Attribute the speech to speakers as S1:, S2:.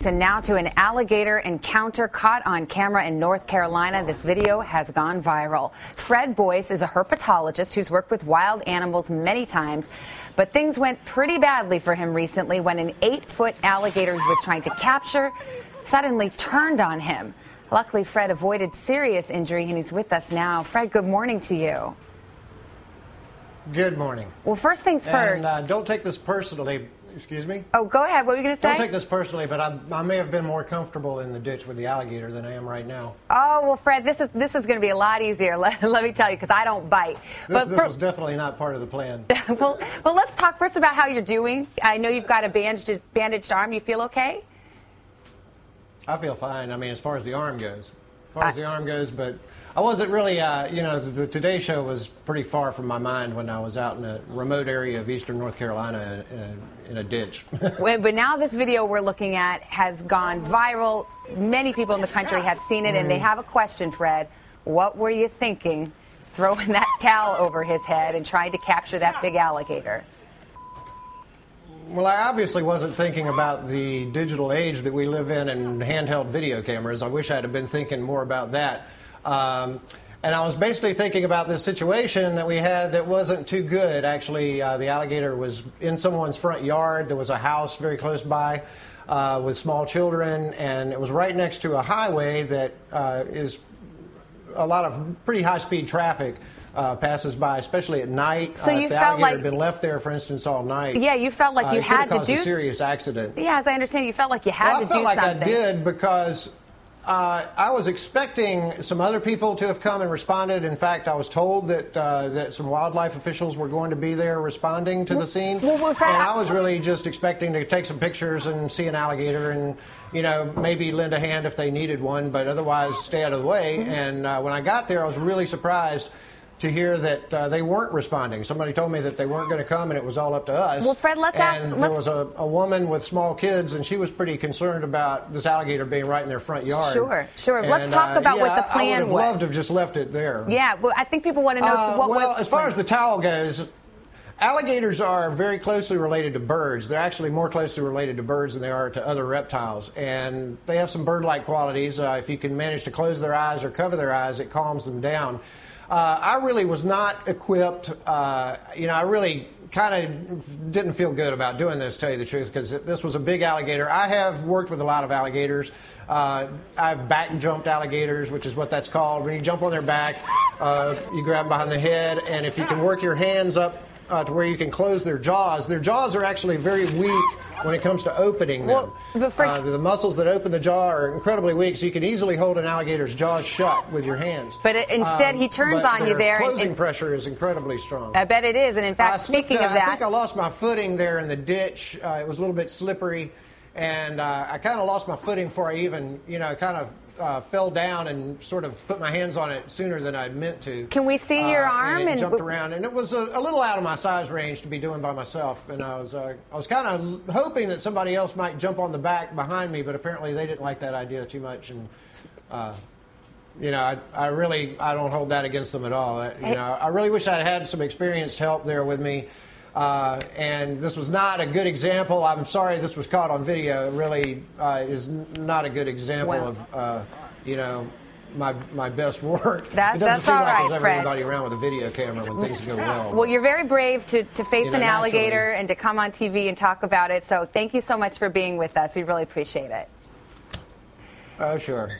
S1: And now to an alligator encounter caught on camera in North Carolina. This video has gone viral. Fred Boyce is a herpetologist who's worked with wild animals many times, but things went pretty badly for him recently when an 8-foot alligator he was trying to capture suddenly turned on him. Luckily, Fred avoided serious injury, and he's with us now. Fred, good morning to you.
S2: Good morning.
S1: Well, first things first.
S2: And don't take this personally. Excuse me?
S1: Oh, go ahead. What were you going to say?
S2: Don't take this personally, but I may have been more comfortable in the ditch with the alligator than I am right now.
S1: Oh, well, Fred, this is going to be a lot easier, let me tell you, because I don't bite.
S2: This was definitely not part of the plan.
S1: well, let's talk first about how you're doing. I know you've got a bandaged arm. You feel okay?
S2: I feel fine. I mean, as far as the arm goes. But I wasn't really, the Today Show was pretty far from my mind when I was out in a remote area of eastern North Carolina in a ditch.
S1: But now this video we're looking at has gone viral. Many people in the country have seen it, and they have a question, Fred. What were you thinking throwing that towel over his head and trying to capture that big alligator?
S2: Well, I obviously wasn't thinking about the digital age that we live in and handheld video cameras. I wish I'd have been thinking more about that. And I was basically thinking about this situation that we had that wasn't too good. Actually, the alligator was in someone's front yard. There was a house very close by with small children, and it was right next to a highway that is a lot of pretty high-speed traffic passes by, especially at night.
S1: So you
S2: if the
S1: felt
S2: alligator
S1: like
S2: had been left there, for instance, all night.
S1: Yeah, you felt like you had to do
S2: a serious accident.
S1: Yeah, as I understand, you felt like you had to do something.
S2: I felt like I did because I was expecting some other people to have come and responded. In fact, I was told that some wildlife officials were going to be there responding to the scene. And I was really just expecting to take some pictures and see an alligator and, maybe lend a hand if they needed one, but otherwise stay out of the way. And when I got there, I was really surprised to hear that they weren't responding. Somebody told me that they weren't going to come and it was all up to us.
S1: Well, Fred,
S2: there was a woman with small kids, and she was pretty concerned about this alligator being right in their front yard.
S1: Sure. And, let's talk about what the plan was.
S2: I would have loved to have just left it there.
S1: Yeah, well, I think people want to know what was.
S2: Well, as far as the towel goes, alligators are very closely related to birds. They're actually more closely related to birds than they are to other reptiles. And they have some bird-like qualities. If you can manage to close their eyes or cover their eyes, it calms them down. I really was not equipped. I really kind of didn't feel good about doing this, to tell you the truth, because this was a big alligator. I have worked with a lot of alligators. I've back jumped alligators, which is what that's called. When you jump on their back, you grab them behind the head, and if you can work your hands up to where you can close their jaws are actually very weak when it comes to opening them. The muscles that open the jaw are incredibly weak, so you can easily hold an alligator's jaws shut with your hands.
S1: But instead, he turns on you there.
S2: Closing pressure is incredibly strong.
S1: I bet it is. And in fact, speaking of that,
S2: I think I lost my footing there in the ditch. It was a little bit slippery, and I kind of lost my footing before I even, fell down and sort of put my hands on it sooner than I'd meant to.
S1: Can we see your arm?
S2: And jumped around, and it was a little out of my size range to be doing by myself. And I was kind of hoping that somebody else might jump on the back behind me, but apparently they didn't like that idea too much. And I don't hold that against them at all. I really wish I had some experienced help there with me. And this was not a good example. I'm sorry this was caught on video. It really is not a good example of, my best work. It doesn't seem like there's ever anybody around with a video camera when things go well.
S1: Well, you're very brave to face an alligator and to come on TV and talk about it. So thank you so much for being with us. We really appreciate it.
S2: Oh, sure.